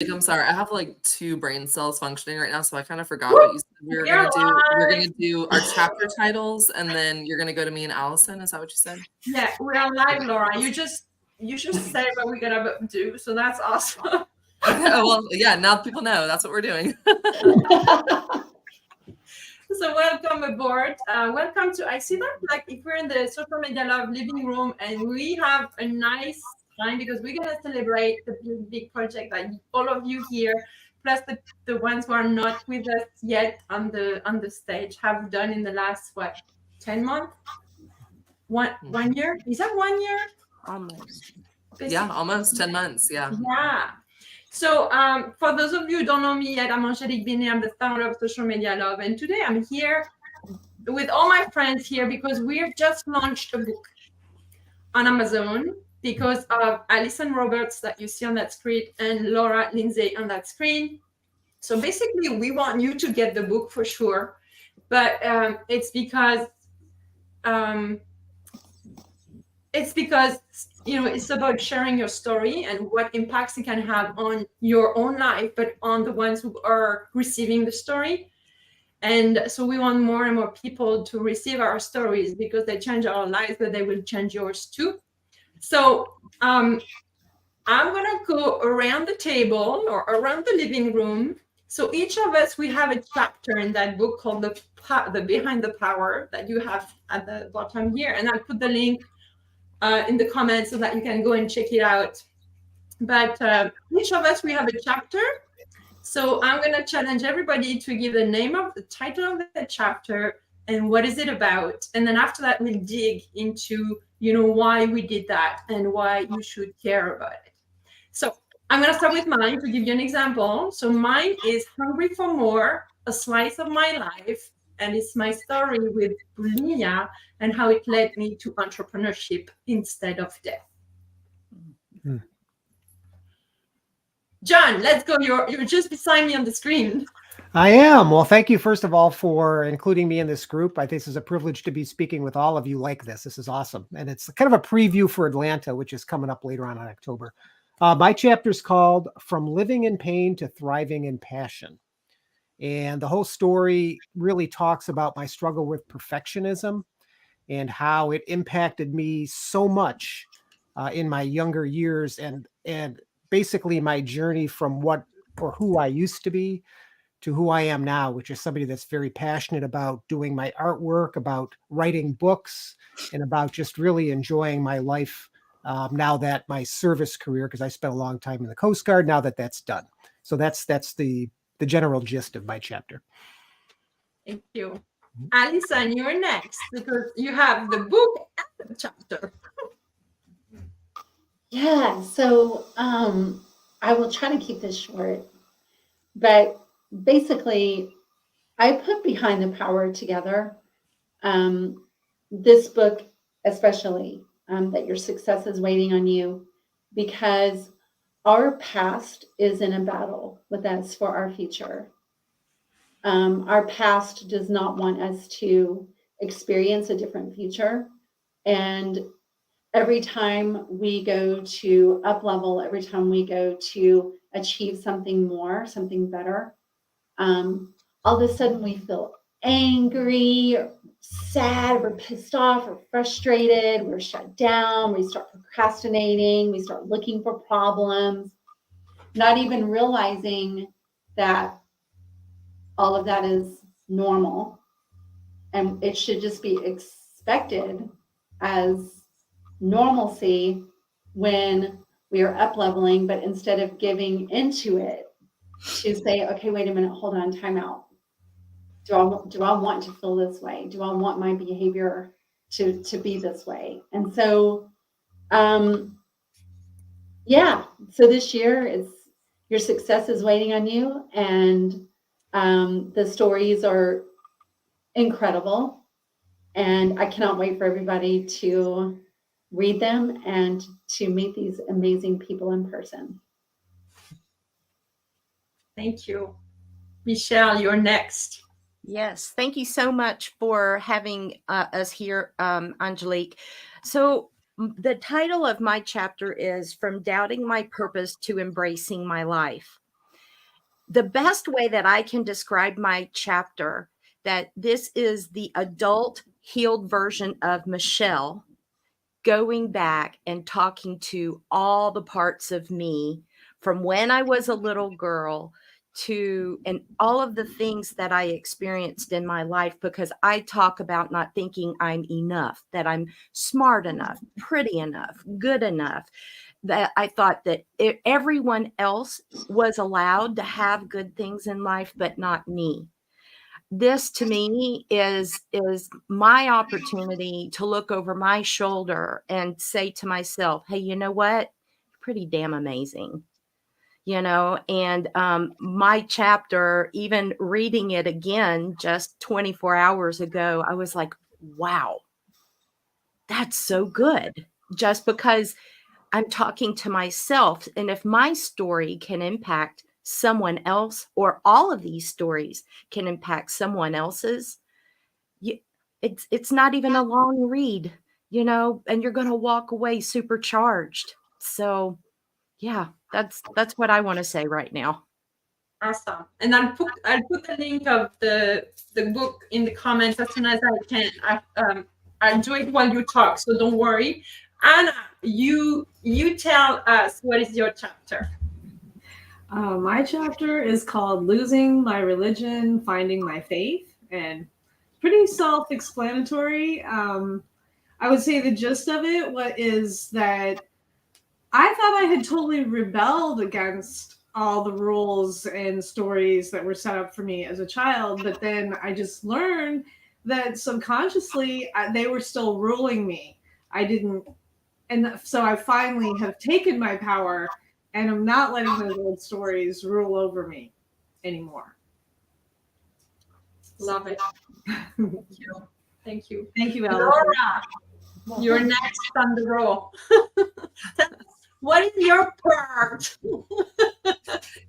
I'm sorry. I have like two brain cells functioning right now, so I kind of forgot Woo! what you said we were You're gonna do. We're live. gonna do our chapter titles, and then you're gonna go to me and Allison. Is that what you said? Yeah, we're live, Laura. You just said what we're gonna do, so that's awesome. Oh, well, yeah. Now people know that's what we're doing. So welcome aboard. Welcome to. I see that like if we're in the Social Media Love living room, and we have a nice time because we're gonna celebrate the big project that all of you here, plus the ones who are not with us yet on the stage, have done in the last 10 months. One year? Is that 1 year? Almost. Basically. Yeah, almost 10 months. Yeah. Yeah. So for those of you who don't know me yet, I'm Angelique Binet. I'm the founder of Social Media Love. And today I'm here with all my friends here because we've just launched a book on Amazon because of Alison Roberts that you see on that screen and Laura Lindsay on that screen. So basically, we want you to get the book for sure. But it's because it's about sharing your story and what impacts it can have on your own life, but on the ones who are receiving the story. And so we want more and more people to receive our stories because they change our lives, but they will change yours too. So I'm gonna go around the table or around the living room. So each of us, we have a chapter in that book called the Behind the Power that you have at the bottom here, and I'll put the link in the comments so that you can go and check it out. But each of us, we have a chapter. So I'm going to challenge everybody to give the name of the title of the chapter and what is it about. And then after that, we'll dig into, why we did that and why you should care about it. So I'm going to start with mine to give you an example. So mine is Hungry for More, a slice of my life. And it's my story with bulimia and how it led me to entrepreneurship instead of death. Hmm. John, let's go. You're just beside me on the screen. I am. Well, thank you, first of all, for including me in this group. I think this is a privilege to be speaking with all of you like this. This is awesome. And it's kind of a preview for Atlanta, which is coming up later on in October. My chapter is called From Living in Pain to Thriving in Passion. And the whole story really talks about my struggle with perfectionism and how it impacted me so much in my younger years and basically my journey from what or who I used to be to who I am now, which is somebody that's very passionate about doing my artwork, about writing books, and about just really enjoying my life now that my service career, because I spent a long time in the Coast Guard, now that that's done. So that's the general gist of my chapter. Thank you. Alison, you're next because you have the book and the chapter. Yeah, so I will try to keep this short, but basically, I put Behind the Power together. This book, especially, that your success is waiting on you, because our past is in a battle with us for our future. Our past does not want us to experience a different future. And every time we go to up level, every time we go to achieve something more, something better, all of a sudden we feel angry, or sad, we're pissed off, we're frustrated, we're shut down, we start procrastinating, we start looking for problems, not even realizing that all of that is normal and it should just be expected as normalcy when we are up leveling. But instead of giving into it, to say, okay, wait a minute, hold on, time out. Do I want to feel this way? Do I want my behavior to be this way? And so so this year your success is waiting on you, and the stories are incredible, and I cannot wait for everybody to read them and to meet these amazing people in person. Thank you. Michelle, you're next. Yes, thank you so much for having us here, Angelique. So the title of my chapter is From Doubting My Purpose to Embracing My Life. the best way that I can describe my chapter, that this is the adult healed version of Michelle going back and talking to all the parts of me from when I was a little girl to, and all of the things that I experienced in my life, because I talk about not thinking I'm enough, that I'm smart enough, pretty enough, good enough, that I thought that everyone else was allowed to have good things in life, but not me. This to me is my opportunity to look over my shoulder and say to myself, hey, you know what? You're pretty damn amazing. And my chapter, even reading it again just 24 hours ago, I was like, wow, that's so good. Just because I'm talking to myself. And if my story can impact someone else, or all of these stories can impact someone else's, it's not even a long read, and you're going to walk away supercharged. So yeah, that's what I want to say right now. Awesome. And I'll put the link of the book in the comments as soon as I can. I'll do it while you talk, so don't worry. Anna, you tell us, what is your chapter? My chapter is called Losing My Religion, Finding My Faith, and pretty self-explanatory. I would say the gist of it is that I thought I had totally rebelled against all the rules and stories that were set up for me as a child, but then I just learned that subconsciously they were still ruling me. I didn't, and so I finally have taken my power and I'm not letting those old stories rule over me anymore. Love it. Thank you. Thank you. Thank you, Ella. Laura, you're next on the roll. What is your part?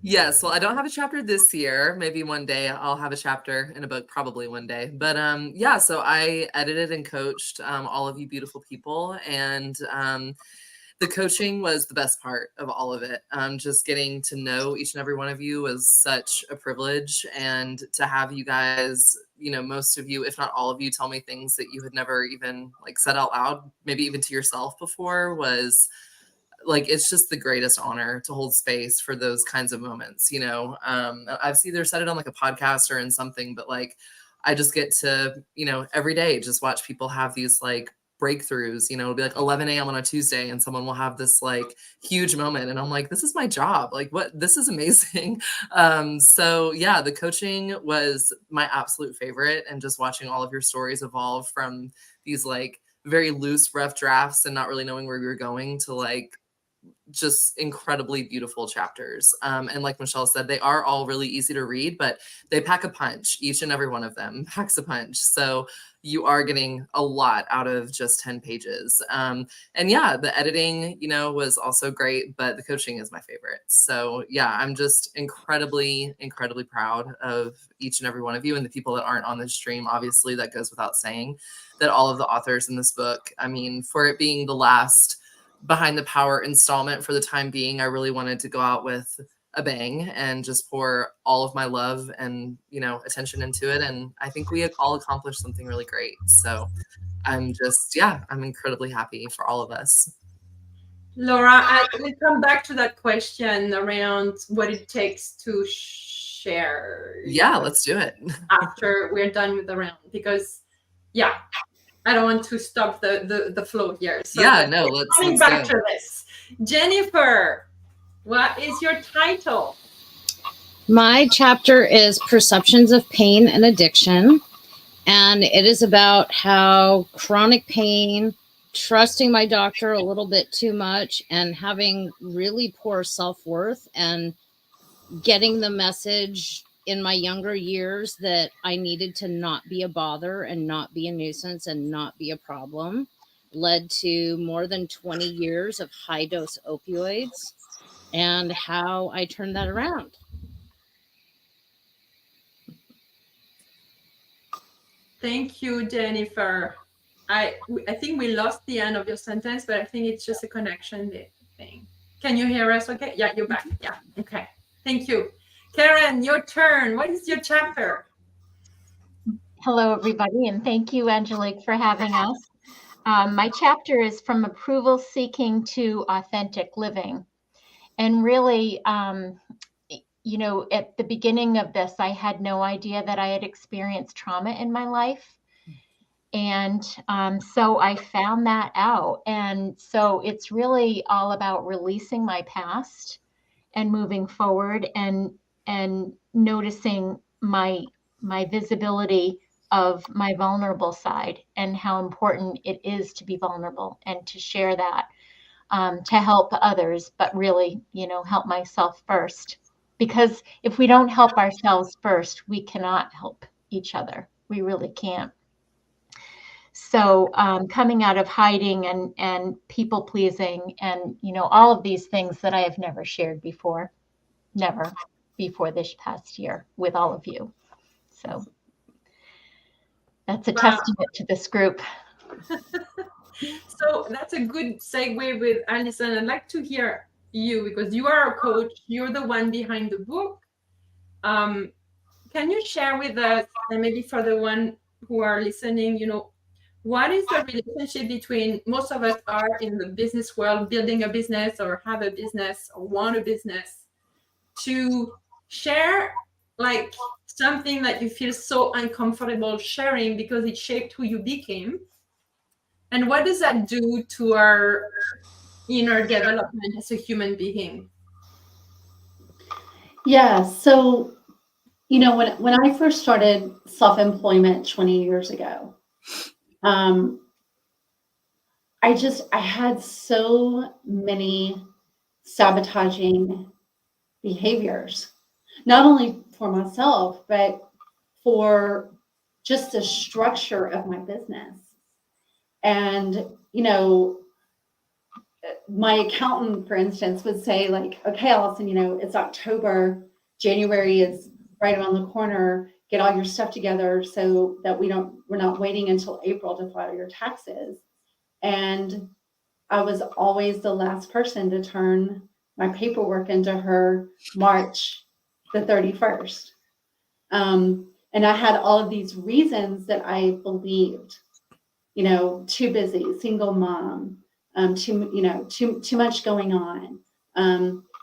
Yes, well, I don't have a chapter this year. Maybe one day I'll have a chapter in a book, probably one day. But yeah, so I edited and coached all of you beautiful people, and the coaching was the best part of all of it. Just getting to know each and every one of you was such a privilege, and to have you guys, most of you, if not all of you, tell me things that you had never even said out loud, maybe even to yourself before, was it's just the greatest honor to hold space for those kinds of moments. I've either said it on a podcast or in something, but I just get to, every day just watch people have these breakthroughs. It'll be 11 a.m. on a Tuesday and someone will have this huge moment, and I'm like, this is my job. What, this is amazing. So yeah, the coaching was my absolute favorite, and just watching all of your stories evolve from these very loose, rough drafts and not really knowing where we were going to just incredibly beautiful chapters. And like Michelle said, they are all really easy to read, but they pack a punch. Each and every one of them packs a punch. So you are getting a lot out of just 10 pages. And yeah, the editing, was also great, but the coaching is my favorite. So yeah, I'm just incredibly, incredibly proud of each and every one of you, and the people that aren't on this stream. Obviously, that goes without saying, that all of the authors in this book, I mean, for it being the last Behind the Power installment for the time being, I really wanted to go out with a bang and just pour all of my love and attention into it, and I think we all accomplished something really great. So I'm incredibly happy for all of us. Laura, I will come back to that question around what it takes to share. Yeah, let's do it after we're done with the round, because yeah, I don't want to stop the flow here. So yeah, no, let's back go. to this. Jennifer, what is your title? My chapter is Perceptions of Pain and Addiction, and it is about how chronic pain, trusting my doctor a little bit too much, and having really poor self-worth, and getting the message in my younger years that I needed to not be a bother and not be a nuisance and not be a problem, led to more than 20 years of high-dose opioids, and how I turned that around. Thank you, Jennifer. I think we lost the end of your sentence, but I think it's just a connection thing. Can you hear us okay? Yeah, you're back. Yeah, okay. Thank you. Karen, your turn. What is your chapter? Hello, everybody, and thank you, Angelique, for having us. My chapter is From Approval Seeking to Authentic Living. And really, you know, at the beginning of this, I had no idea that I had experienced trauma in my life. And so I found that out. And so it's really all about releasing my past and moving forward and noticing my visibility of my vulnerable side and how important it is to be vulnerable and to share that, to help others, but really, you know, help myself first. Because if we don't help ourselves first, we cannot help each other. We really can't. So coming out of hiding and people pleasing and, you know, all of these things that I have never shared before, never before this past year with all of you. So that's a testament to this group. So that's a good segue with Alison. I'd like to hear you because you are a coach. You're the one behind the book. Can you share with us, and maybe for the one who are listening, you know, what is the relationship between most of us are in the business world, building a business or have a business or want a business, to share like something that you feel so uncomfortable sharing because it shaped who you became? And what does that do to our inner development as a human being? Yeah. So, you know, when I first started self-employment 20 years ago, I had so many sabotaging behaviors, not only for myself, but for just the structure of my business. And, you know, my accountant, for instance, would say, like, okay, Allison, you know, it's October, January is right around the corner. Get all your stuff together so that we're not waiting until April to file your taxes. And I was always the last person to turn my paperwork into her March the 31st. And I had all of these reasons that I believed, you know, too busy, single mom, too much going on.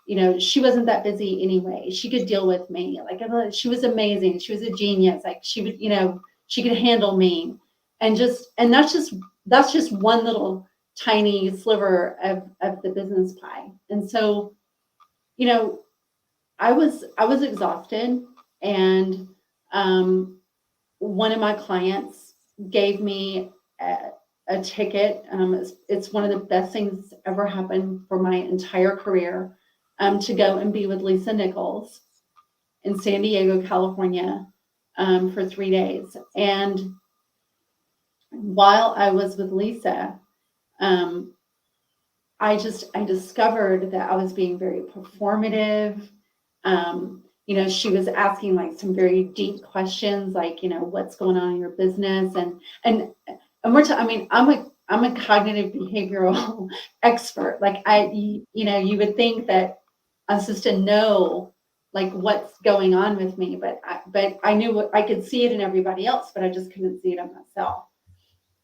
You know, she wasn't that busy anyway. She could deal with me. Like, she was amazing. She was a genius. Like, she would, you know, she could handle me. And that's just one little tiny sliver of the business pie. And so, you know, I was exhausted, and one of my clients gave me a ticket. It's one of the best things ever happened for my entire career, to go and be with Lisa Nichols in San Diego, California, for 3 days. And while I was with Lisa, I discovered that I was being very performative. You know, she was asking like some very deep questions, like, you know, what's going on in your business, and I'm a cognitive behavioral expert. Like, you know, you would think that I'm supposed to know like what's going on with me, but I knew I could see it in everybody else, but I just couldn't see it in myself.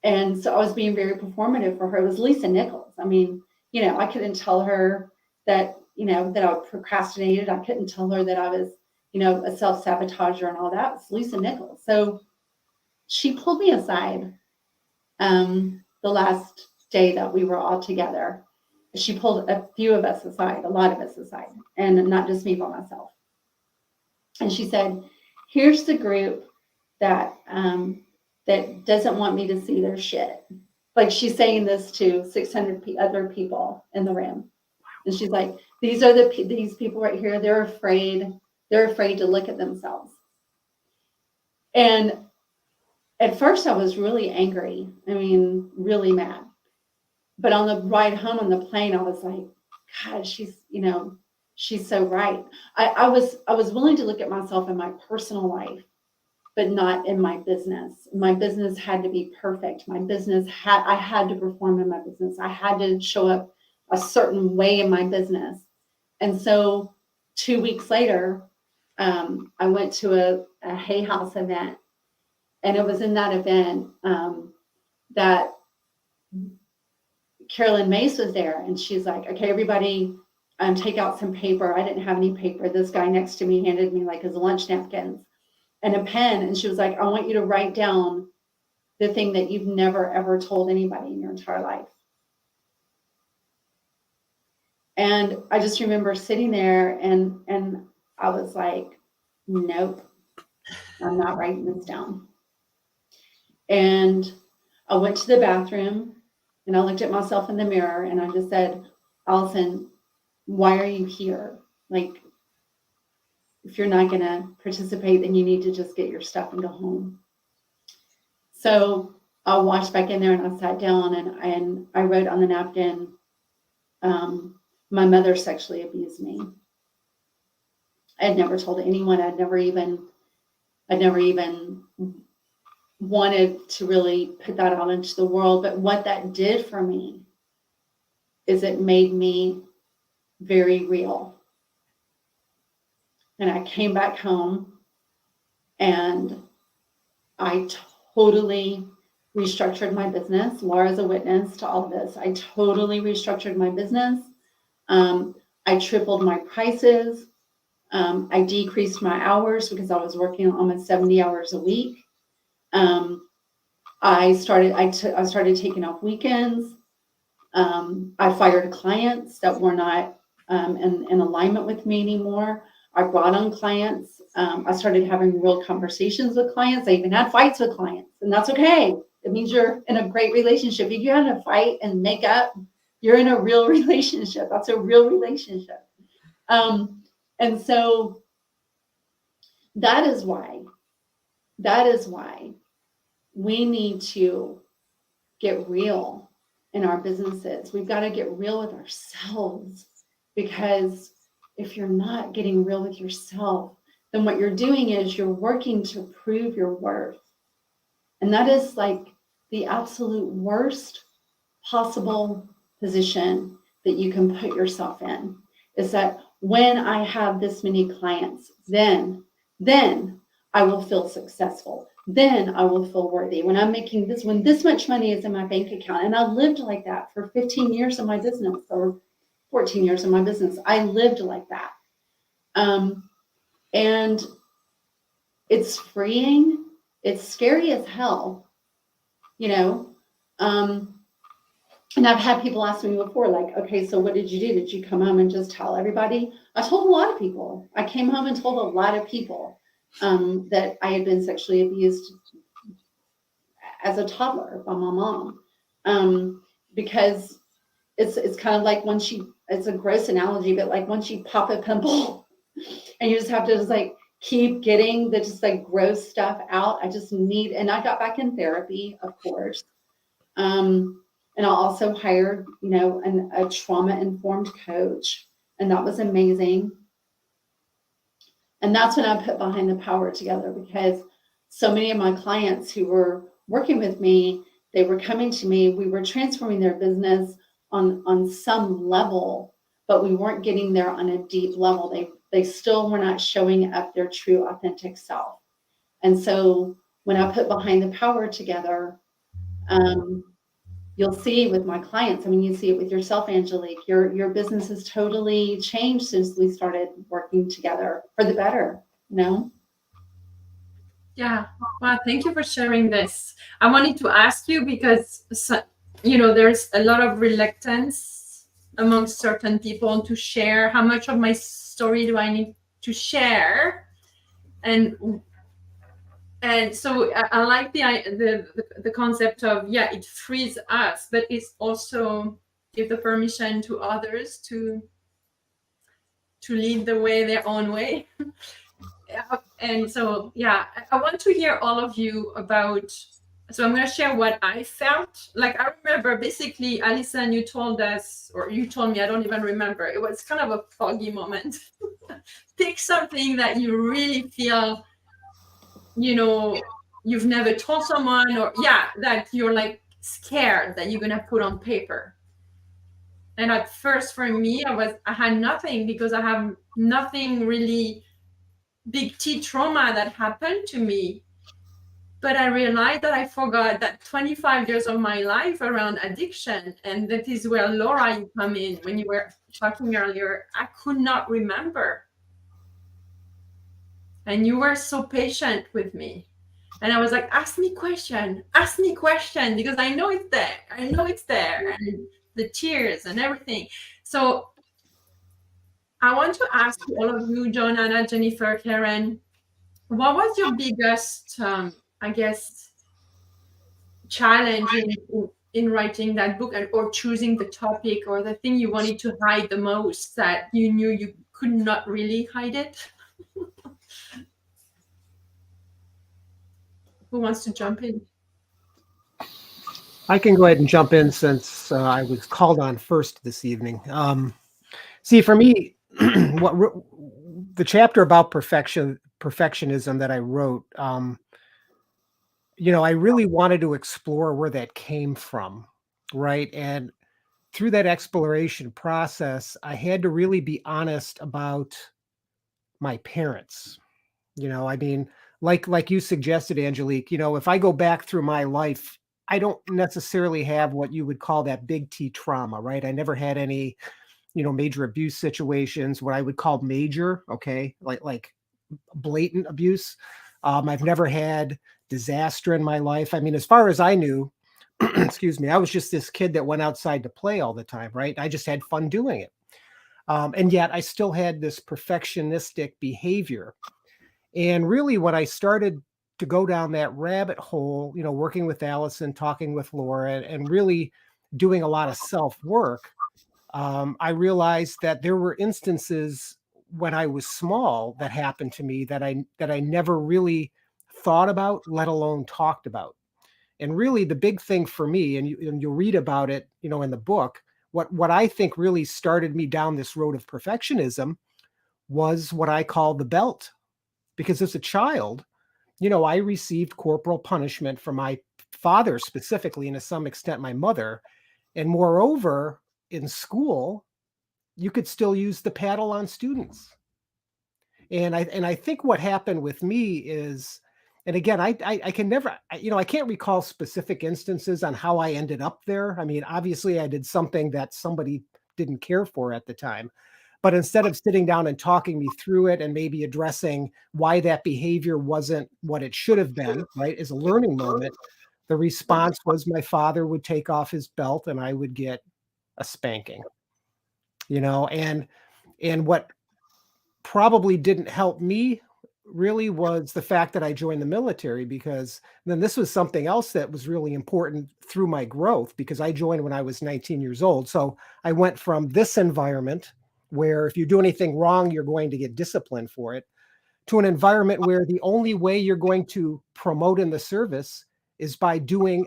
And so I was being very performative for her. It was Lisa Nichols. I mean, you know, I couldn't tell her that, you know, that I procrastinated. I couldn't tell her that I was, you know, a self-sabotager and all that. It's Lisa Nichols. So she pulled me aside the last day that we were all together. She pulled a few of us aside, a lot of us aside, and not just me by myself. And she said, here's the group that that doesn't want me to see their shit. Like, she's saying this to 600 other people in the room. And she's like, these people right here, they're afraid to look at themselves. And at first I was really angry. I mean, really mad. But on the ride home on the plane, I was like, God, she's so right. I was willing to look at myself in my personal life, but not in my business. My business had to be perfect. I had to perform in my business. I had to show up a certain way in my business. And so 2 weeks later, I went to a Hay House event, and it was in that event that Carolyn Mace was there, and she's like, okay, everybody take out some paper. I didn't have any paper. This guy next to me handed me like his lunch napkins and a pen. And she was like, I want you to write down the thing that you've never, ever told anybody in your entire life. And I just remember sitting there and I was like, nope, I'm not writing this down. And I went to the bathroom and I looked at myself in the mirror and I just said, Allison, why are you here? Like, if you're not going to participate, then you need to just get your stuff and go home. So I walked back in there and I sat down and I wrote on the napkin, my mother sexually abused me. I had never told anyone. I'd never even wanted to really put that out into the world. But what that did for me is it made me very real. And I came back home and I totally restructured my business. Laura's a witness to all of this. I totally restructured my business. I tripled my prices. I decreased my hours because I was working almost 70 hours a week. I started taking off weekends. I fired clients that were not in alignment with me anymore. I brought on clients. I started having real conversations with clients. I even had fights with clients, and that's okay. It means you're in a great relationship. If you had a fight and make up, you're in a real relationship. That's a real relationship. And so that is why we need to get real in our businesses. We've got to get real with ourselves, because if you're not getting real with yourself, then what you're doing is you're working to prove your worth. And that is like the absolute worst possible position that you can put yourself in, is that when I have this many clients, then I will feel successful. Then I will feel worthy. When I'm making this, when this much money is in my bank account, and I lived like that for 15 years of my business, or 14 years of my business, I lived like that. And it's freeing. It's scary as hell, you know? And I've had people ask me before, like, okay, so what did you do? Did you come home and just tell everybody? I told a lot of people. I came home and told a lot of people that I had been sexually abused as a toddler by my mom. Because it's kind of like it's a gross analogy, but like once you pop a pimple and you just have to just like keep getting the just like gross stuff out. And I got back in therapy, of course. And I also hired, a trauma-informed coach, and that was amazing. And that's when I put Behind the Power together, because so many of my clients who were working with me, they were coming to me, we were transforming their business on some level, but we weren't getting there on a deep level. They still were not showing up their true, authentic self. And so when I put Behind the Power together, you'll see with my clients, you see it with yourself, Angelique, your business has totally changed since we started working together for the better, Yeah. Well, thank you for sharing this. I wanted to ask you because, there's a lot of reluctance among certain people to share how much of my story do I need to share. And so I like the concept of, it frees us, but it's also give the permission to others to lead the way their own way. And so, I want to hear all of you about, so I'm going to share what I felt. Like, I remember basically, Alison, you told us, or you told me, I don't even remember. It was kind of a foggy moment. Pick something that you really feel, you've never told someone, or that you're like scared that you're going to put on paper. And at first for me, I had nothing, because I have nothing really big T trauma that happened to me. But I realized that I forgot that 25 years of my life around addiction. And that is where, Laura, you come in. When you were talking earlier, I could not remember. And you were so patient with me. And I was like, ask me question, because I know it's there. I know it's there. And the tears and everything. So I want to ask all of you, John, Anna, Jennifer, Karen, what was your biggest, I guess, challenge in writing that book, or choosing the topic, or the thing you wanted to hide the most that you knew you could not really hide it? Who wants to jump in? I can go ahead and jump in since I was called on first this evening. See, for me, the chapter about perfectionism that I wrote, I really wanted to explore where that came from, right? And through that exploration process, I had to really be honest about my parents. I mean, like you suggested, Angelique, if I go back through my life, I don't necessarily have what you would call that big T trauma, right? I never had any, major abuse situations, what I would call major, okay, like blatant abuse. I've never had disaster in my life. I mean, as far as I knew, excuse me, I was just this kid that went outside to play all the time, right? I just had fun doing it. And yet I still had this perfectionistic behavior. And really, when I started to go down that rabbit hole, working with Allison, talking with Laura, and really doing a lot of self-work, I realized that there were instances when I was small that happened to me that I never really thought about, let alone talked about. And really, the big thing for me, and you'll read about it, in the book, what I think really started me down this road of perfectionism was what I call the belt. Because as a child, I received corporal punishment from my father specifically, and to some extent my mother. And moreover, in school, you could still use the paddle on students. And I think what happened with me is, and again, I can never, I can't recall specific instances on how I ended up there. I mean, obviously I did something that somebody didn't care for at the time. But instead of sitting down and talking me through it and maybe addressing why that behavior wasn't what it should have been, right, as a learning moment, the response was my father would take off his belt and I would get a spanking, and what probably didn't help me really was the fact that I joined the military, because then this was something else that was really important through my growth, because I joined when I was 19 years old. So I went from this environment where if you do anything wrong, you're going to get disciplined for it, to an environment where the only way you're going to promote in the service is by doing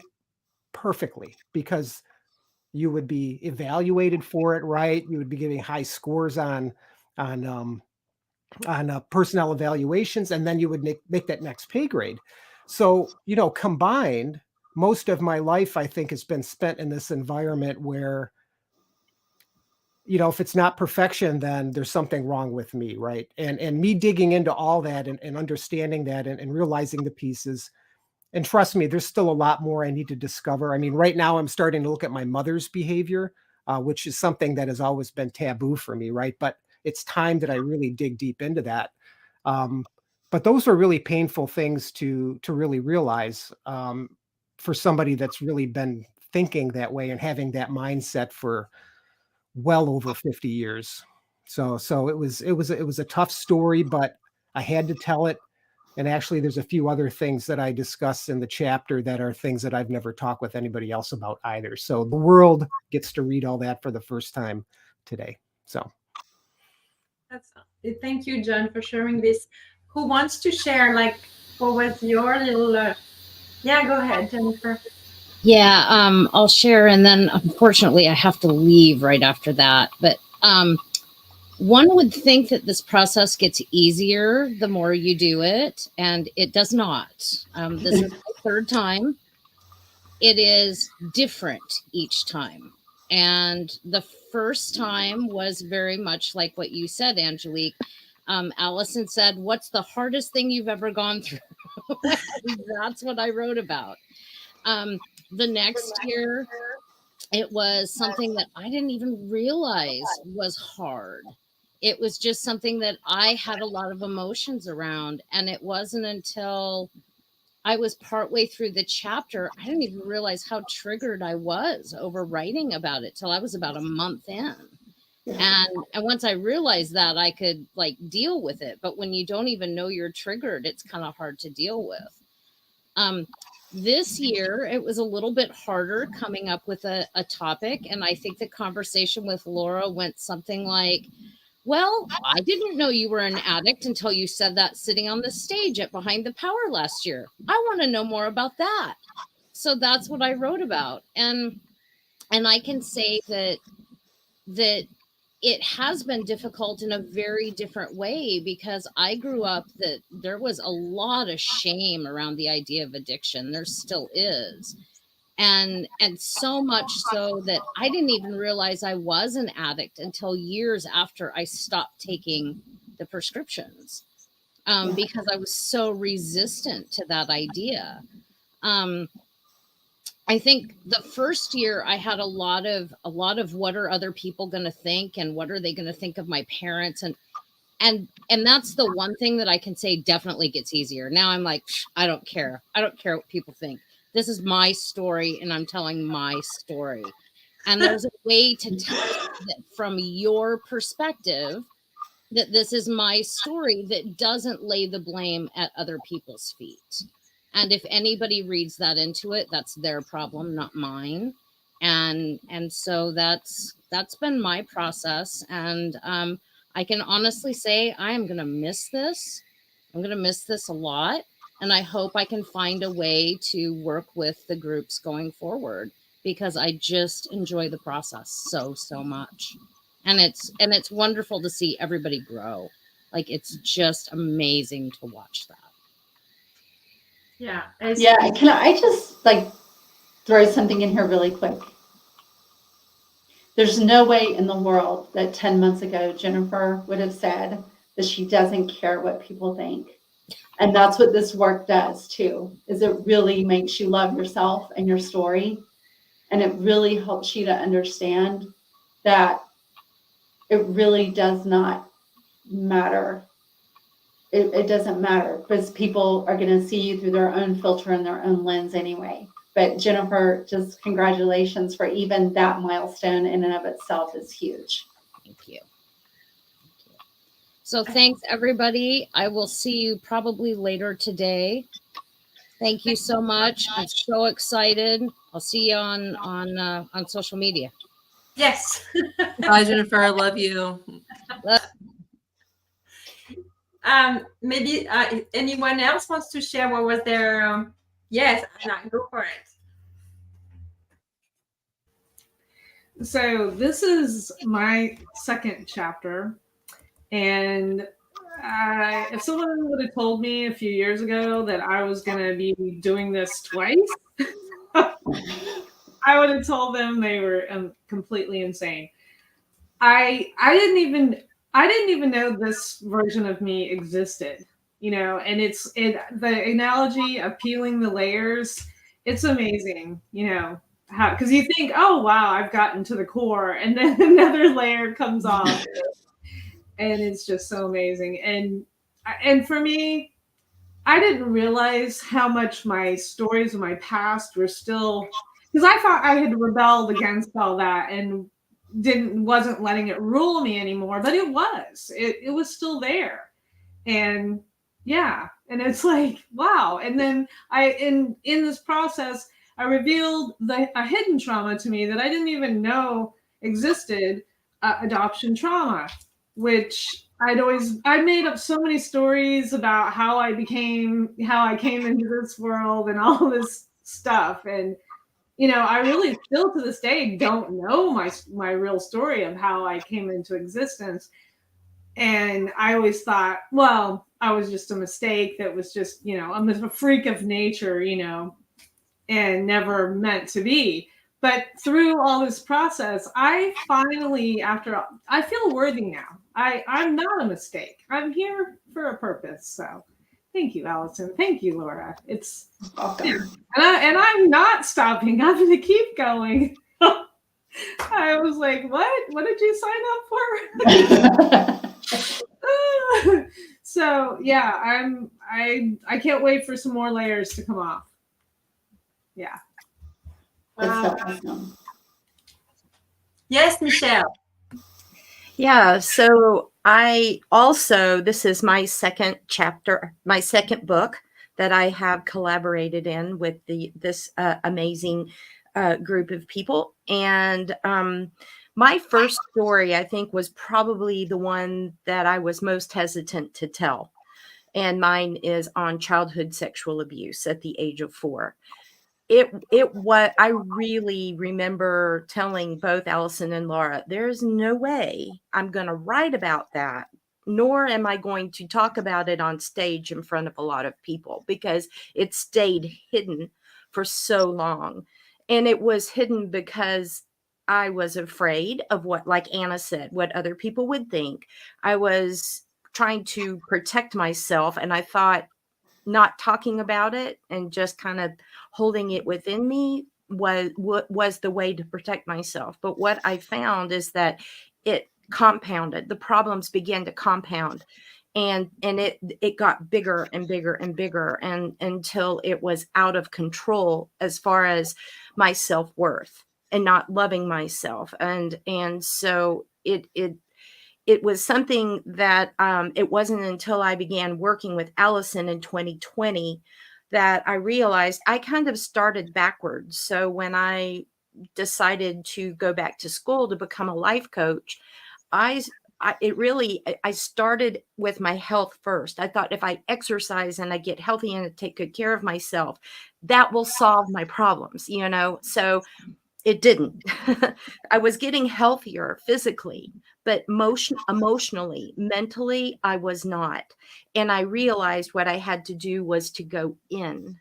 perfectly, because you would be evaluated for it, right? You would be getting high scores on personnel evaluations, and then you would make that next pay grade. So, combined, most of my life, I think, has been spent in this environment where, if it's not perfection, then there's something wrong with me, right? And me digging into all that and understanding that and realizing the pieces. And trust me, there's still a lot more I need to discover. I mean, right now I'm starting to look at my mother's behavior, which is something that has always been taboo for me, right? But it's time that I really dig deep into that. But those are really painful things to really realize, for somebody that's really been thinking that way and having that mindset for well over 50 years. So it was a tough story, but I had to tell it. And actually, there's a few other things that I discuss in the chapter that are things that I've never talked with anybody else about either. So the world gets to read all that for the first time today. So Thank you, John, for sharing this. Who wants to share, like, what was your little? Yeah, go ahead, Jennifer. Yeah, I'll share, and then unfortunately I have to leave right after that. But one would think that this process gets easier the more you do it, and it does not. This is the third time. It is different each time. And the first time was very much like what you said, Angelique. Allison said, "What's the hardest thing you've ever gone through?" That's what I wrote about. The next year, it was something that I didn't even realize was hard. It was just something that I had a lot of emotions around. And it wasn't until I was partway through the chapter, I didn't even realize how triggered I was over writing about it till I was about a month in. And once I realized that, I could like deal with it. But when you don't even know you're triggered, it's kind of hard to deal with. This year, it was a little bit harder coming up with a topic. And I think the conversation with Laura went something like, well, I didn't know you were an addict until you said that sitting on the stage at Behind the Power last year. I want to know more about that. So that's what I wrote about. And I can say that it has been difficult in a very different way, because I grew up that there was a lot of shame around the idea of addiction. There still is. And so much so that I didn't even realize I was an addict until years after I stopped taking the prescriptions, because I was so resistant to that idea. I think the first year I had a lot of what are other people going to think, and what are they going to think of my parents, and that's the one thing that I can say definitely gets easier. Now I'm like, I don't care. I don't care what people think. This is my story, and I'm telling my story. And there's a way to tell that from your perspective, that this is my story, that doesn't lay the blame at other people's feet. And if anybody reads that into it, that's their problem, not mine. And so that's been my process. And I can honestly say I am going to miss this. I'm going to miss this a lot. And I hope I can find a way to work with the groups going forward, because I just enjoy the process so much. And it's wonderful to see everybody grow. Like, it's just amazing to watch that. Yeah. Yeah. Can I just like throw something in here really quick? There's no way in the world that 10 months ago, Jennifer would have said that she doesn't care what people think. And that's what this work does too, is it really makes you love yourself and your story. And it really helps you to understand that it really does not matter. It doesn't matter, because people are going to see you through their own filter and their own lens anyway. But Jennifer, just congratulations for even that milestone in and of itself is huge. Thank you. So thanks, everybody. I will see you probably later today. Thank you so much. I'm so excited. I'll see you on social media. Yes. Bye, Jennifer. I love you. Maybe anyone else wants to share what was their yes, Anna, go for it. So this is my second chapter, and if someone would have told me a few years ago that I was going to be doing this twice, I would have told them they were completely insane. I didn't even know this version of me existed, and the analogy of peeling the layers. It's amazing, because you think, oh wow, I've gotten to the core, and then another layer comes off, and it's just so amazing. And for me, I didn't realize how much my stories of my past were still, because I thought I had rebelled against all that and wasn't letting it rule me anymore, but it was still there. And yeah, and it's like, wow. And then in this process, I revealed a hidden trauma to me that I didn't even know existed, adoption trauma, which I made up so many stories about how I came into this world and all this stuff. And, I really still to this day don't know my real story of how I came into existence. And I always thought, well, I was just a mistake that was just, I'm a freak of nature, and never meant to be. But through all this process, I finally, I feel worthy now. I'm not a mistake. I'm here for a purpose. So thank you, Allison. Thank you, Laura. It's Welcome. and I'm not stopping. I'm going to keep going. I was like, what? What did you sign up for? So yeah, I can't wait for some more layers to come off. Yeah. That's so awesome. Yes, Michelle. Yeah, so I also, this is my second chapter, my second book that I have collaborated in with this amazing group of people. And my first story, I think, was probably the one that I was most hesitant to tell. And mine is on childhood sexual abuse at the age of 4. What I really remember telling both Allison and Laura, there's no way I'm going to write about that, nor am I going to talk about it on stage in front of a lot of people, because it stayed hidden for so long. And it was hidden because I was afraid of what, like Anna said, what other people would think. I was trying to protect myself, and I thought not talking about it and just kind of holding it within me was the way to protect myself. But what I found is that it compounded. The problems began to compound, and it got bigger and bigger and bigger, and until it was out of control as far as my self-worth and not loving myself. And so it was something that it wasn't until I began working with Allison in 2020 that I realized I kind of started backwards. So when I decided to go back to school to become a life coach, I started with my health first. I thought if I exercise and I get healthy and I take good care of myself, that will solve my problems, So it didn't. I was getting healthier physically, but emotionally, mentally, I was not. And I realized what I had to do was to go in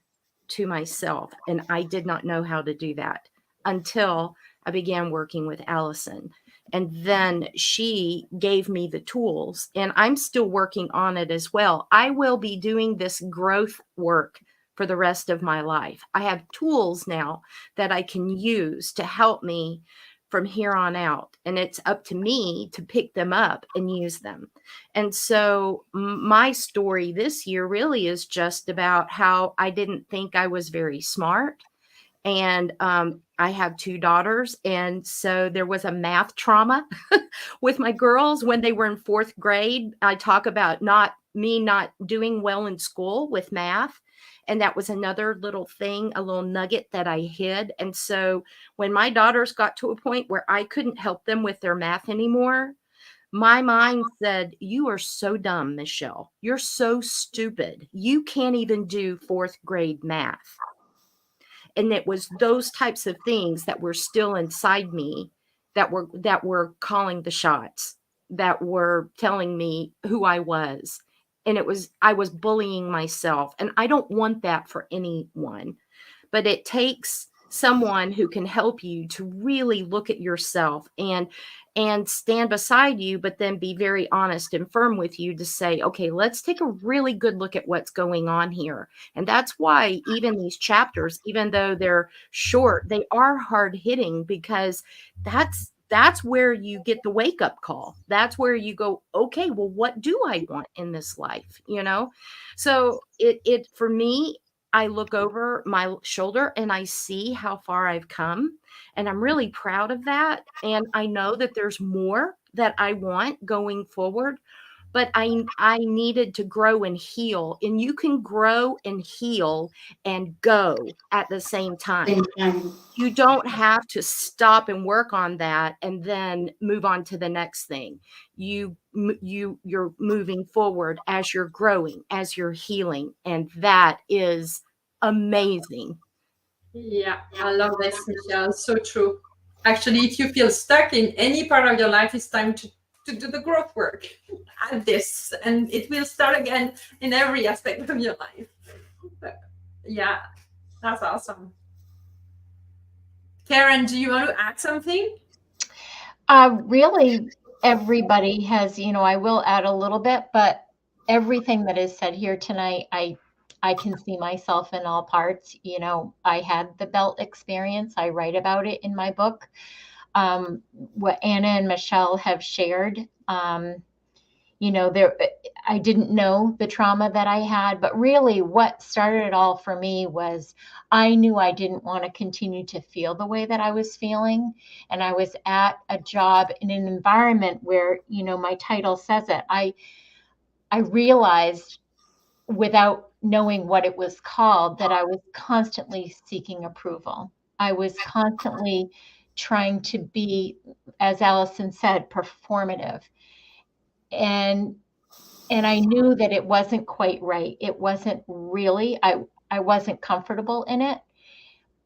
to myself. And I did not know how to do that until I began working with Allison. And then she gave me the tools, and I'm still working on it as well. I will be doing this growth work for the rest of my life. I have tools now that I can use to help me from here on out. And it's up to me to pick them up and use them. And so my story this year really is just about how I didn't think I was very smart. And I have 2 daughters. And so there was a math trauma with my girls when they were in 4th grade. I talk about not doing well in school with math. And that was another little thing, a little nugget that I hid. And so when my daughters got to a point where I couldn't help them with their math anymore, my mind said, "You are so dumb, Michelle. You're so stupid. You can't even do 4th grade math." And it was those types of things that were still inside me that were calling the shots, that were telling me who I was. And I was bullying myself. And I don't want that for anyone. But it takes someone who can help you to really look at yourself and stand beside you, but then be very honest and firm with you to say, okay, let's take a really good look at what's going on here. And that's why even these chapters, even though they're short, they are hard hitting, because that's where you get the wake up call. That's where you go, okay, well, what do I want in this life? So it for me, I look over my shoulder and I see how far I've come, and I'm really proud of that. And I know that there's more that I want going forward, but I needed to grow and heal. And you can grow and heal and go at the same time. Same time. You don't have to stop and work on that and then move on to the next thing. You're moving forward as you're growing, as you're healing, and that is amazing. Yeah, I love this, Michelle. So true. Actually, if you feel stuck in any part of your life, it's time to do the growth work. Add this, and it will start again in every aspect of your life. But, yeah, that's awesome. Karen, do you want to add something? Really, everybody has, I will add a little bit, but everything that is said here tonight, I can see myself in all parts. I had the belt experience. I write about it in my book. What Anna and Michelle have shared, I didn't know the trauma that I had, but really what started it all for me was I knew I didn't want to continue to feel the way that I was feeling. And I was at a job in an environment where, my title says it. I realized without knowing what it was called that I was constantly seeking approval. I was constantly trying to be, as Allison said, performative. And I knew that it wasn't quite right. It wasn't really, I wasn't comfortable in it.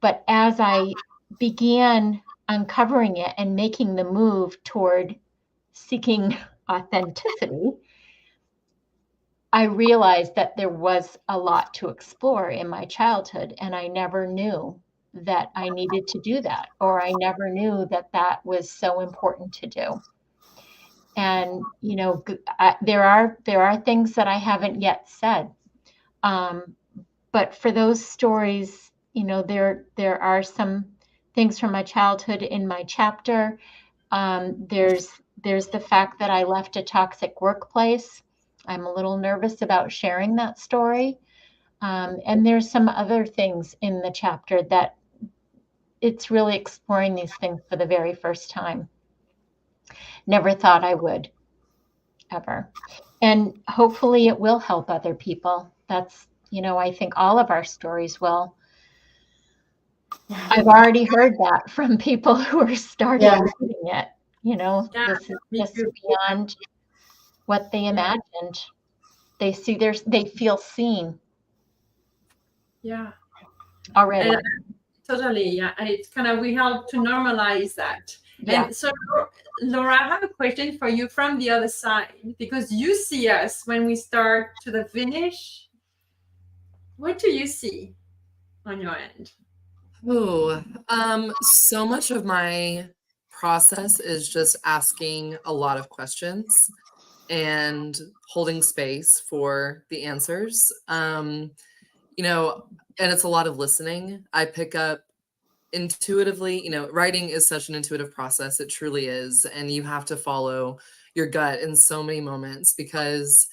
But as I began uncovering it and making the move toward seeking authenticity, I realized that there was a lot to explore in my childhood, and I never knew that I needed to do that, or I never knew that that was so important to do. And there are things that I haven't yet said, but for those stories, there are some things from my childhood in my chapter. There's the fact that I left a toxic workplace. I'm a little nervous about sharing that story. And there's some other things in the chapter that it's really exploring these things for the very first time. Never thought I would, ever. And hopefully it will help other people. That's, I think all of our stories will. I've already heard that from people who are starting reading it. This is beyond what they imagined. They see they feel seen. Yeah. Already. Totally. Yeah. And it's kind of, we help to normalize that. Yeah. And so, Laura, I have a question for you from the other side, because you see us when we start to the finish. What do you see on your end? Oh, so much of my process is just asking a lot of questions and holding space for the answers. And it's a lot of listening. I pick up intuitively, writing is such an intuitive process. It truly is. And you have to follow your gut in so many moments because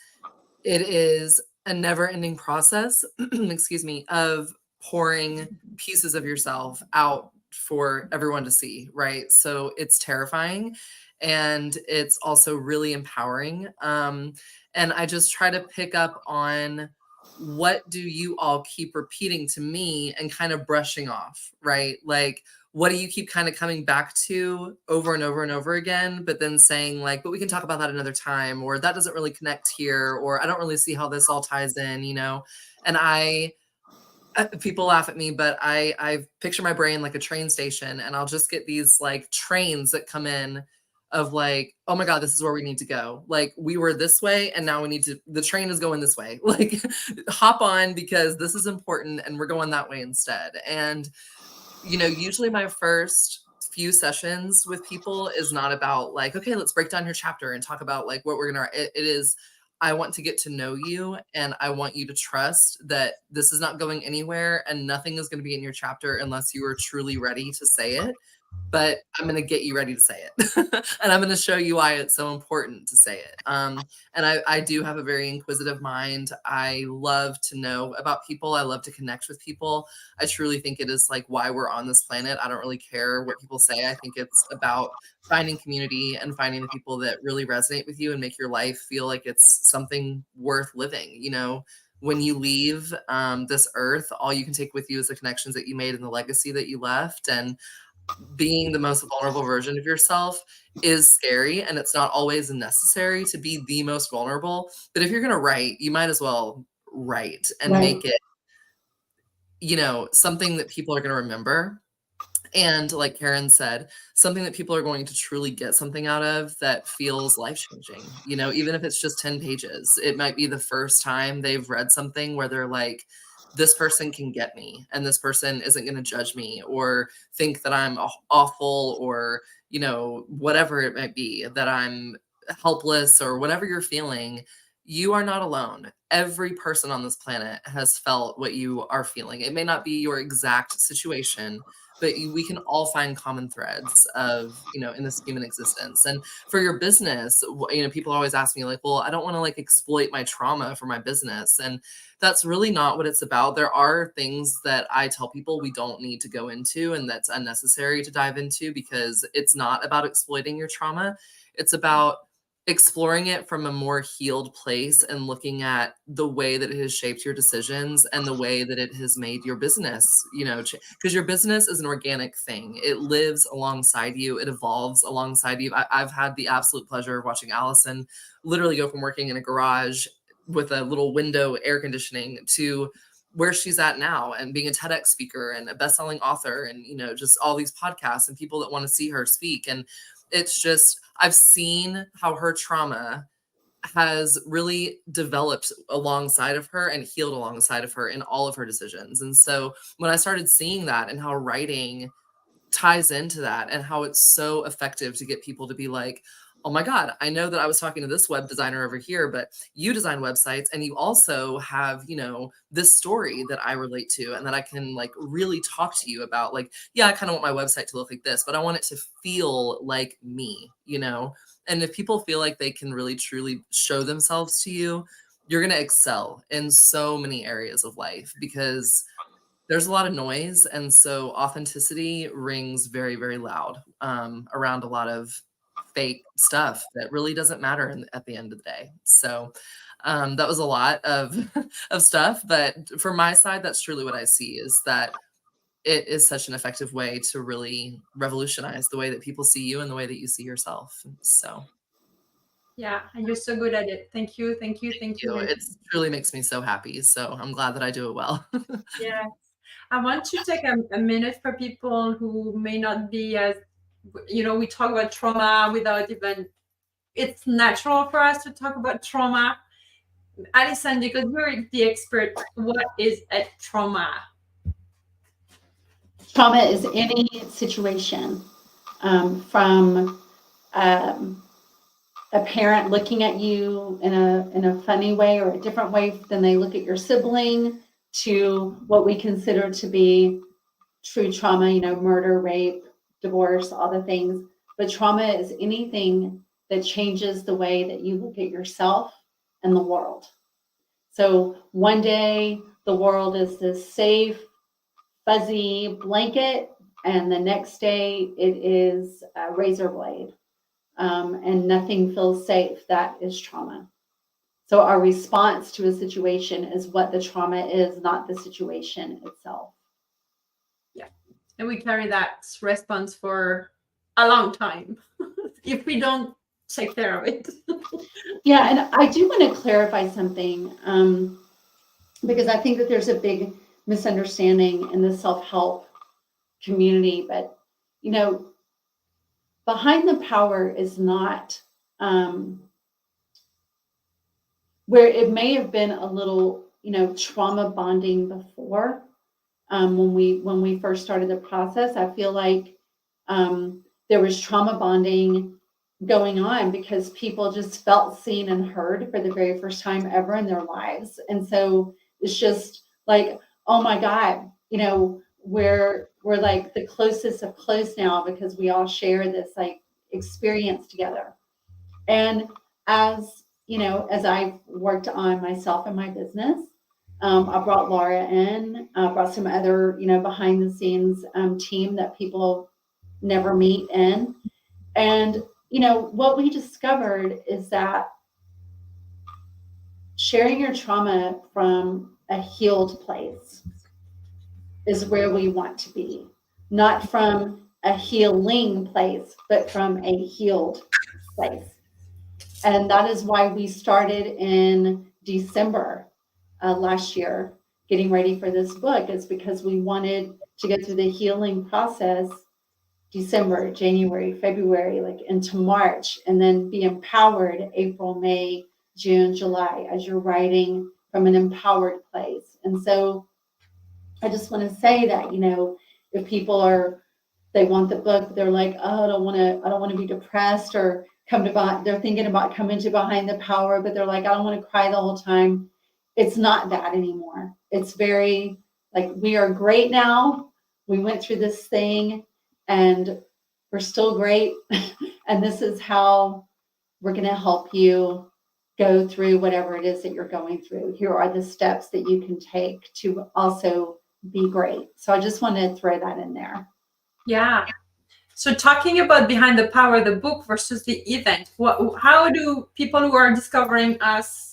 it is a never ending process, excuse me, of pouring pieces of yourself out for everyone to see, right? So it's terrifying and it's also really empowering. And I just try to pick up on what do you all keep repeating to me and kind of brushing off, right? Like, what do you keep kind of coming back to over and over and over again, but then saying like, but we can talk about that another time, or that doesn't really connect here, or I don't really see how this all ties in, and people laugh at me, but I picture my brain like a train station, and I'll just get these like trains that come in of like, oh my God, this is where we need to go. Like we were this way and now the train is going this way. Like hop on because this is important and we're going that way instead. And, usually my first few sessions with people is not about like, okay, let's break down your chapter and talk about like what we're going to, it is, I want to get to know you and I want you to trust that this is not going anywhere and nothing is going to be in your chapter unless you are truly ready to say it. But I'm going to get you ready to say it. And I'm going to show you why it's so important to say it. And I do have a very inquisitive mind. I love to know about people. I love to connect with people. I truly think it is like why we're on this planet. I don't really care what people say. I think it's about finding community and finding the people that really resonate with you and make your life feel like it's something worth living. When you leave this earth, all you can take with you is the connections that you made and the legacy that you left. And being the most vulnerable version of yourself is scary, and it's not always necessary to be the most vulnerable. But if you're going to write, you might as well write and make it, something that people are going to remember. And like Karen said, something that people are going to truly get something out of that feels life-changing. Even if it's just 10 pages, it might be the first time they've read something where they're like, this person can get me and this person isn't going to judge me or think that I'm awful or, you know, whatever it might be, that I'm helpless or whatever you're feeling, you are not alone. Every person on this planet has felt what you are feeling. It may not be your exact situation, but we can all find common threads of, you know, in this human existence. And for your business, you know, people always ask me like, well, I don't want to like exploit my trauma for my business. And that's really not what it's about. There are things that I tell people we don't need to go into and that's unnecessary to dive into, because it's not about exploiting your trauma. It's about exploring it from a more healed place and looking at the way that it has shaped your decisions and the way that it has made your business, you know, because your business is an organic thing. It lives alongside you. It evolves alongside you. I've had the absolute pleasure of watching Allison literally go from working in a garage with a little window air conditioning to where she's at now and being a TEDx speaker and a best-selling author and, you know, just all these podcasts and people that want to see her speak. And it's just, I've seen how her trauma has really developed alongside of her and healed alongside of her in all of her decisions. And so when I started seeing that and how writing ties into that and how it's so effective to get people to be like, oh my God, I know that I was talking to this web designer over here, but you design websites and you also have, you know, this story that I relate to and that I can like really talk to you about. Like, yeah, I kind of want my website to look like this, but I want it to feel like me, you know? And if people feel like they can really truly show themselves to you, you're going to excel in so many areas of life because there's a lot of noise. And so authenticity rings very, very loud around a lot of fake stuff that really doesn't matter at the end of the day. So that was a lot of of stuff, but for my side, that's truly what I see, is that it is such an effective way to really revolutionize the way that people see you and the way that you see yourself. So Yeah, and you're so good at it. Thank you, thank you, thank you. it truly makes me so happy. So I'm glad that I do it well. Yeah, I want to take a minute for people who may not be as, you know, we talk about trauma without even, it's natural for us to talk about trauma. Alison, because you're the expert, what is a trauma? Trauma is any situation from a parent looking at you in a funny way or a different way than they look at your sibling, to what we consider to be true trauma, you know, murder, rape, divorce, all the things. But trauma is anything that changes the way that you look at yourself and the world. So one day the world is this safe, fuzzy blanket, and the next day it is a razor blade, and nothing feels safe. That is trauma. So our response to a situation is what the trauma is, not the situation itself. Yeah, and we carry that response for a long time if we don't take care of it. Yeah, and I do want to clarify something, because I think that there's a big misunderstanding in the self-help community. But, you know, behind the power is not where it may have been a little, you know, trauma bonding before, when we first started the process. I feel like there was trauma bonding going on because people just felt seen and heard for the very first time ever in their lives. And so it's just like, oh my God, you know, we're like the closest of close now because we all share this like experience together. And as you know, as I've worked on myself and my business, I brought Laura in, brought some other, you know, behind the scenes team that people never meet in. And, you know, what we discovered is that sharing your trauma from a healed place is where we want to be, not from a healing place, but from a healed place. And that is why we started in December last year, getting ready for this book, is because we wanted to go through the healing process December, January, February, like into March, and then be empowered April, May, June, July, as you're writing from an empowered place. And so I just want to say that, if people they want the book, they're like, oh, I don't want to be depressed or they're thinking about coming to Behind the Power, but they're like, I don't want to cry the whole time. It's not that anymore. It's very like, we are great now. We went through this thing and we're still great. And this is how we're going to help you go through whatever it is that you're going through. Here are the steps that you can take to also be great. So I just want to throw that in there. Yeah. So talking about Behind the Power, the book versus the event, how do people who are discovering us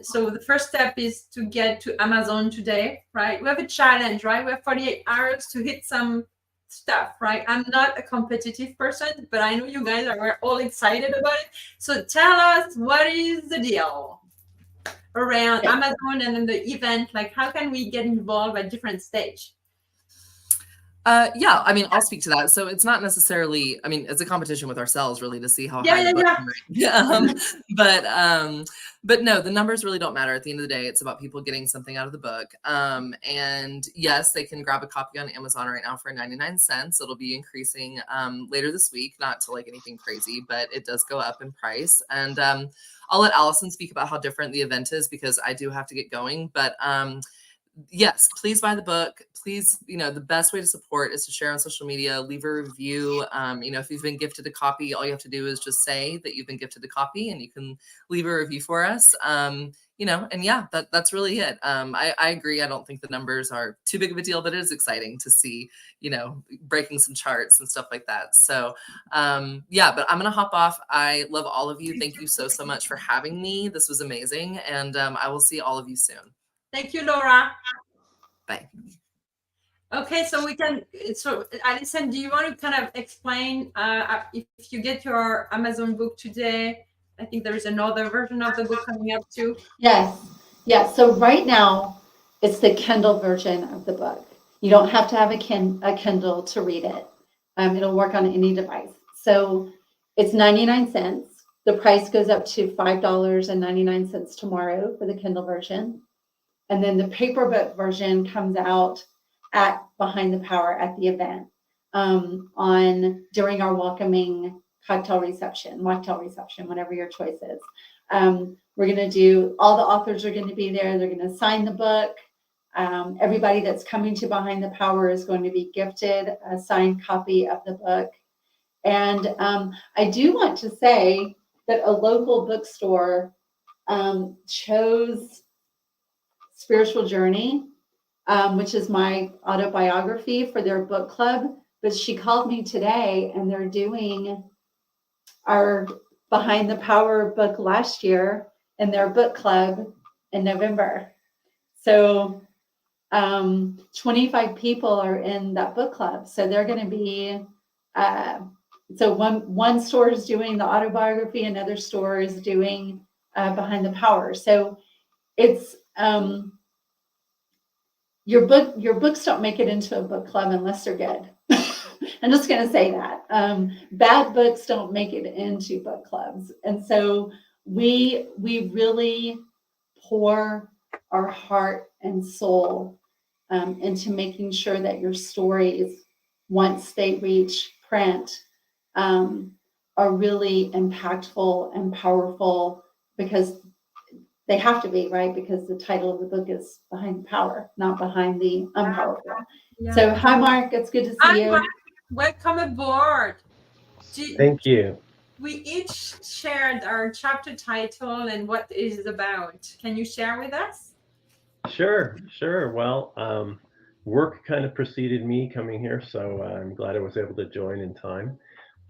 so the first step is to get to Amazon today, right? We have a challenge, right? We have 48 hours to hit some stuff, right? I'm not a competitive person, but I know you guys we're all excited about it. So tell us, what is the deal around Amazon and then the event? Like, how can we get involved at different stage? Yeah, I mean, I'll speak to that. So it's not necessarily, I mean, it's a competition with ourselves really to see how high the book can rank. But no, the numbers really don't matter. At the end of the day, it's about people getting something out of the book. And yes, they can grab a copy on Amazon right now for 99 cents. It'll be increasing later this week, not to like anything crazy, but it does go up in price. And I'll let Allison speak about how different the event is because I do have to get going. But yes, please buy the book. Please, the best way to support is to share on social media, leave a review. If you've been gifted a copy, all you have to do is just say that you've been gifted a copy and you can leave a review for us. And yeah, that's really it. I agree. I don't think the numbers are too big of a deal, but it is exciting to see, breaking some charts and stuff like that. So yeah, but I'm going to hop off. I love all of you. Thank you so much for having me. This was amazing. And I will see all of you soon. Thank you, Laura. Bye. Okay, so Alison, do you want to kind of explain if you get your Amazon book today? I think there is another version of the book coming up too. Yes. So right now, it's the Kindle version of the book. You don't have to have a Kindle to read it. It'll work on any device. So it's 99 cents. The price goes up to $5.99 tomorrow for the Kindle version. And then the paper book version comes out at Behind the Power at the event during our welcoming mocktail reception, whatever your choice is. We're going to do, all the authors are going to be there. They're going to sign the book. Everybody that's coming to Behind the Power is going to be gifted a signed copy of the book. And I do want to say that a local bookstore chose Spiritual Journey, which is my autobiography, for their book club. But she called me today and they're doing our Behind the Power book last year in their book club in November. So 25 people are in that book club. So they're going to be, so one store is doing the autobiography, another store is doing Behind the Power. So it's, your books don't make it into a book club unless they're good. I'm just going to say that. Bad books don't make it into book clubs. And so we really pour our heart and soul into making sure that your stories, once they reach print, are really impactful and powerful, because they have to be, right? Because the title of the book is Behind the Power, not Behind the Unpowerful. Yeah. So hi, Mark. It's good to see you. Mark. Welcome aboard. Thank you. We each shared our chapter title and what it is about. Can you share with us? Sure. Well, work kind of preceded me coming here, so I'm glad I was able to join in time.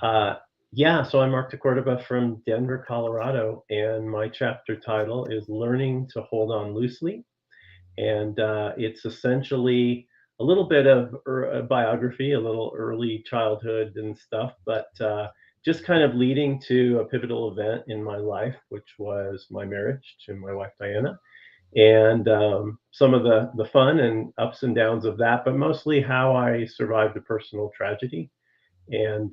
So I'm Mark DeCordova from Denver, Colorado, and my chapter title is Learning to Hold On Loosely. And it's essentially a little bit of a biography, a little early childhood and stuff, but just kind of leading to a pivotal event in my life, which was my marriage to my wife, Diana. And some of the fun and ups and downs of that, but mostly how I survived a personal tragedy, and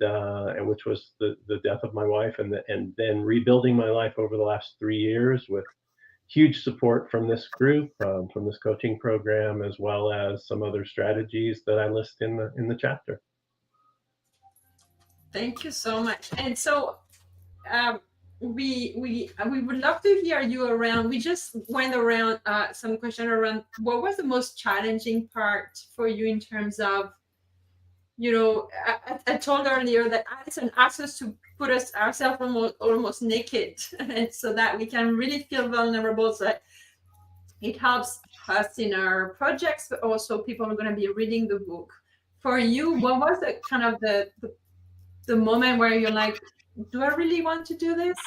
which was the death of my wife, and then rebuilding my life over the last 3 years with huge support from this group, from this coaching program, as well as some other strategies that I list in the chapter. Thank you so much. And so we would love to hear you around. We just went around some question around what was the most challenging part for you in terms of, you know, I told earlier that Alison asked us to put ourselves almost naked, and so that we can really feel vulnerable. So that it helps us in our projects, but also people are going to be reading the book. For you, what was the kind of the moment where you're like, do I really want to do this?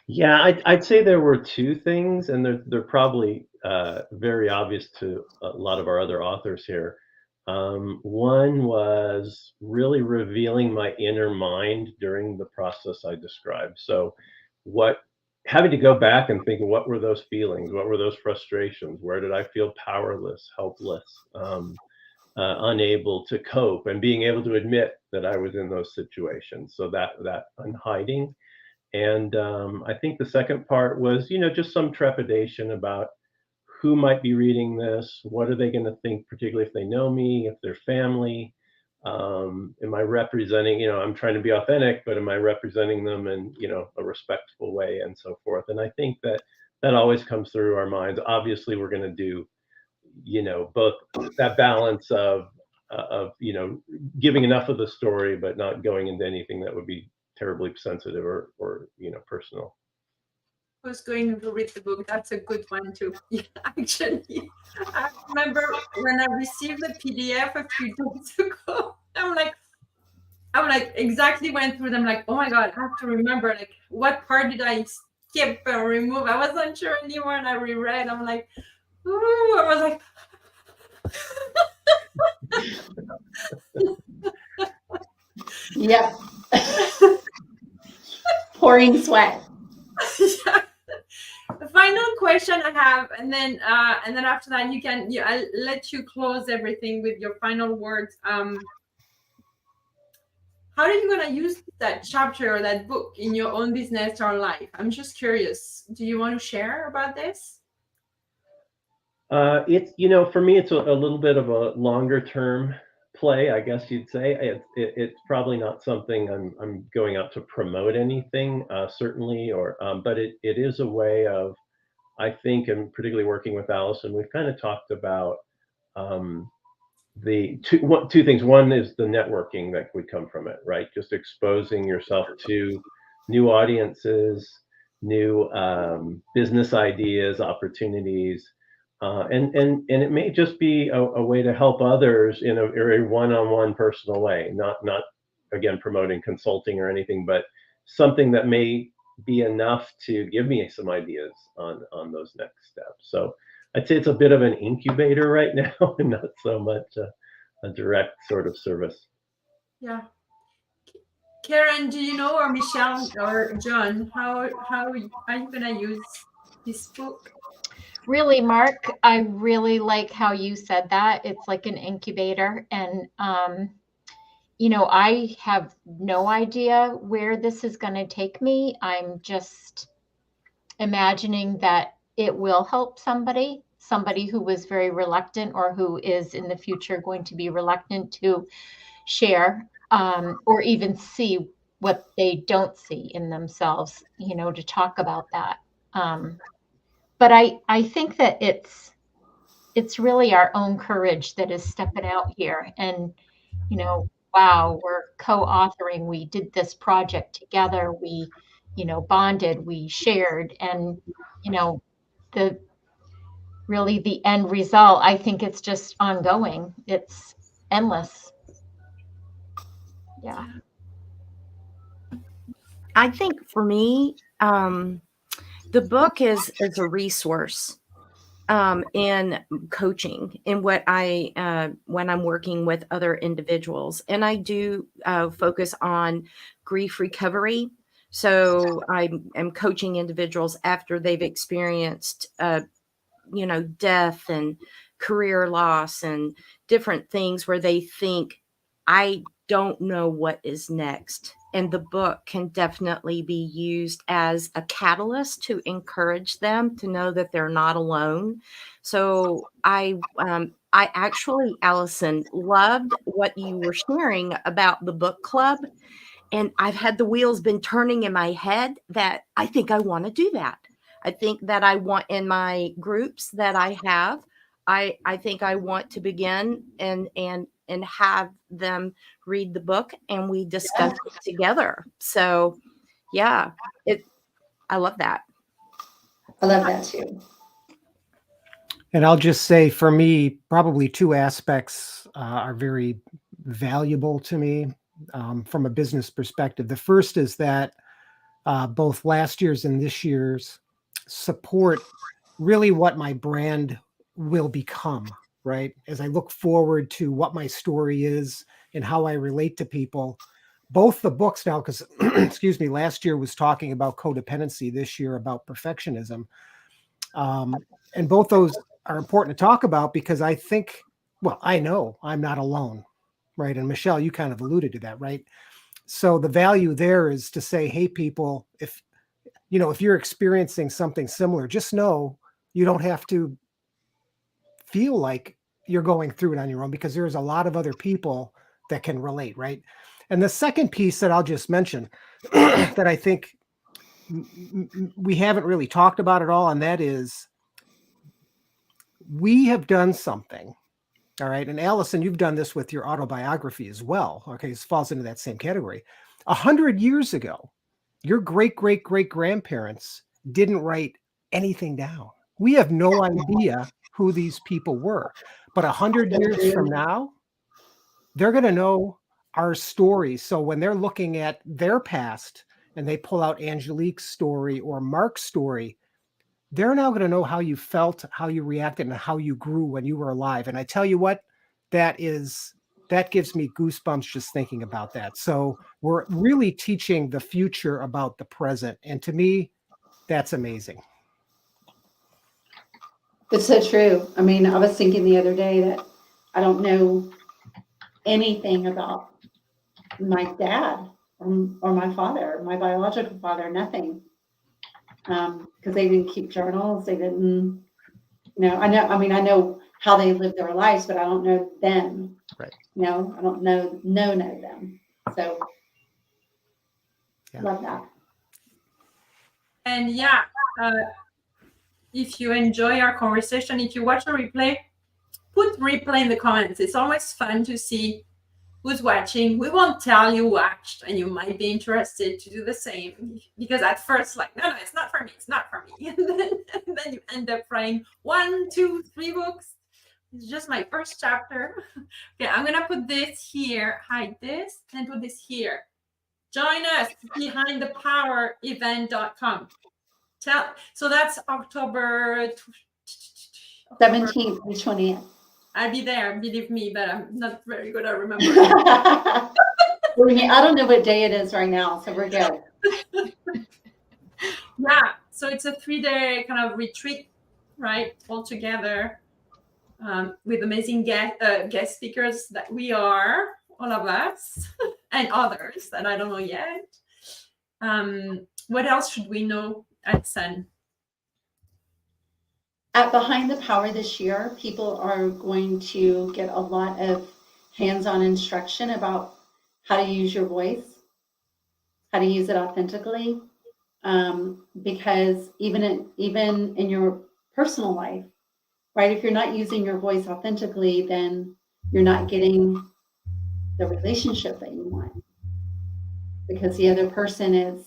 Yeah, I'd say there were two things, and they're probably very obvious to a lot of our other authors here. One was really revealing my inner mind during the process I described. So, having to go back and think, what were those feelings? What were those frustrations? Where did I feel powerless, helpless, unable to cope, and being able to admit that I was in those situations? So that unhiding. And I think the second part was, just some trepidation about who might be reading this. What are they going to think, particularly if they know me, if they're family? Am I representing, I'm trying to be authentic, but am I representing them in, a respectful way, and so forth? And I think that always comes through our minds. Obviously, we're going to do, both that balance of, giving enough of the story, but not going into anything that would be terribly sensitive or personal. Who's going to read the book? That's a good one too. Yeah, actually, I remember when I received the PDF a few days ago. I'm like exactly went through them. Like, oh my god, I have to remember like what part did I skip or remove? I wasn't sure anymore, and I reread. I'm like, ooh, I was like. Yep. Pouring sweat. Yeah. The final question I have, and then after that I'll let you close everything with your final words. How are you gonna use that chapter or that book in your own business or life? I'm just curious. Do you want to share about this? It's for me, it's a little bit of a longer term play, I guess you'd say. It's probably not something I'm going out to promote anything, certainly, or but it is a way of, I think, and particularly working with Allison, we've kind of talked about the two things. One is the networking that would come from it, right? Just exposing yourself to new audiences, new business ideas, opportunities. And it may just be a way to help others in a very one-on-one personal way, not again promoting consulting or anything, but something that may be enough to give me some ideas on those next steps. So I'd say it's a bit of an incubator right now, and not so much a direct sort of service. Yeah. Karen, do you know, or Michelle or John, how are you gonna use this book? Really, Mark, I really like how you said that. It's like an incubator. And, I have no idea where this is going to take me. I'm just imagining that it will help somebody who was very reluctant or who is in the future going to be reluctant to share or even see what they don't see in themselves, to talk about that. But I think that it's really our own courage that is stepping out here. And, wow, we're co-authoring. We did this project together. We, bonded, we shared. And, the really the end result, I think it's just ongoing. It's endless. Yeah. I think for me, the book is a resource in coaching, in what when I'm working with other individuals, and I do focus on grief recovery. So I am coaching individuals after they've experienced, death and career loss and different things where they think I don't know what is next. And the book can definitely be used as a catalyst to encourage them to know that they're not alone. So I actually, Allison, loved what you were sharing about the book club. And I've had the wheels been turning in my head that I think I want to do that. I think that I want in my groups that I have, I think I want to begin and have them read the book and we discuss it together. So yeah, I love that. I love that too. And I'll just say for me, probably two aspects are very valuable to me from a business perspective. The first is that both last year's and this year's support really what my brand will become, right? As I look forward to what my story is and how I relate to people. Both the books now, because, excuse me, last year was talking about codependency, this year about perfectionism. And both those are important to talk about because I think, well, I know I'm not alone, right? And Michelle, you kind of alluded to that, right? So the value there is to say, hey, people, if you're experiencing something similar, just know you don't have to feel like you're going through it on your own because there's a lot of other people that can relate, right? And the second piece that I'll just mention that I think we haven't really talked about at all, and that is we have done something. All right. And Allison, you've done this with your autobiography as well. Okay. This falls into that same category. 100 years ago, your great, great, great grandparents didn't write anything down. We have no idea who these people were. But 100 years from now, they're going to know our story. So when they're looking at their past and they pull out Angelique's story or Mark's story, they're now going to know how you felt, how you reacted, and how you grew when you were alive. And I tell you what, that gives me goosebumps just thinking about that. So we're really teaching the future about the present. And to me, that's amazing. It's so true. I mean, I was thinking the other day that I don't know anything about my dad or my father, my biological father, nothing. Because they didn't keep journals. They didn't, I know how they live their lives, but I don't know them. Right. I don't know them. So Yeah. love that. And yeah, if you enjoy our conversation, if you watch the replay, put replay in the comments. It's always fun to see who's watching. We won't tell you watched, and you might be interested to do the same because at first, like, no, it's not for me. It's not for me. And then you end up writing 1, 2, 3 books. It's just my first chapter. Okay, I'm gonna put this here, hide this, and put this here. Join us behindthepowerevent.com. So that's October 17th and 20th. I'll be there, believe me, but I'm not very good at remembering. I don't know what day it is right now, so we're good. Yeah, so it's a 3-day kind of retreat, right, all together with amazing guest speakers that we are, all of us, and others that I don't know yet. What else should we know at Sun? At Behind the Power this year, people are going to get a lot of hands-on instruction about how to use your voice, how to use it authentically, because even in your personal life, right? If you're not using your voice authentically, then you're not getting the relationship that you want, because the other person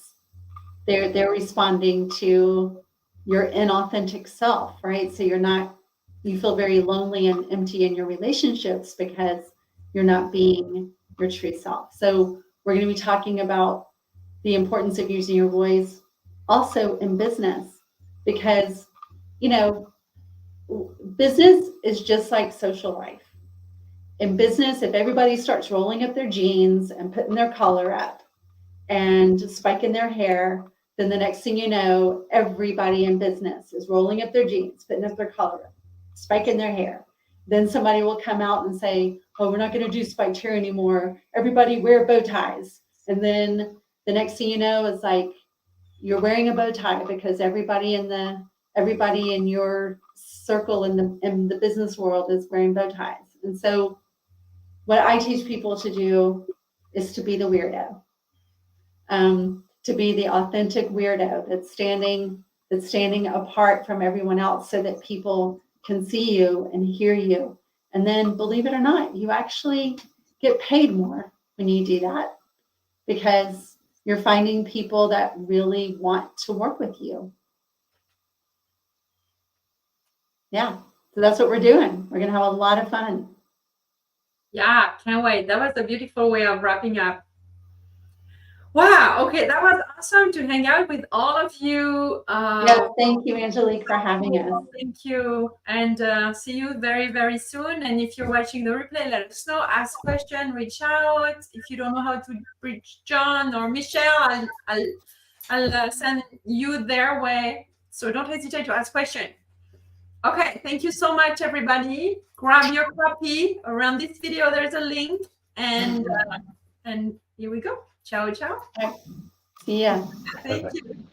they're responding to your inauthentic self, right? So you feel very lonely and empty in your relationships because you're not being your true self. So we're going to be talking about the importance of using your voice also in business, because, business is just like social life. In business, if everybody starts rolling up their jeans and putting their collar up and spiking their hair, then the next thing you know, everybody in business is rolling up their jeans, putting up their collar, spiking their hair. then somebody will come out and say, oh, we're not going to do spiked hair anymore. Everybody wear bow ties. And then the next thing you know, it's like you're wearing a bow tie because everybody in your circle in the business world is wearing bow ties. And so what I teach people to do is to be the weirdo, to be the authentic weirdo that's standing apart from everyone else so that people can see you and hear you. And then, believe it or not, you actually get paid more when you do that because you're finding people that really want to work with you. Yeah, so that's what we're doing. We're going to have a lot of fun. Yeah, can't wait. That was a beautiful way of wrapping up. Wow. Okay, that was awesome to hang out with all of you. Yes, thank you, Angelique, for having us. Thank you, and see you very, very soon. And if you're watching the replay, let us know. Ask questions, reach out. If you don't know how to reach John or Michelle, I'll send you their way. So don't hesitate to ask questions. Okay, thank you so much, everybody. Grab your copy. Around this video, there's a link, and here we go. Ciao, ciao. See ya. Thank you.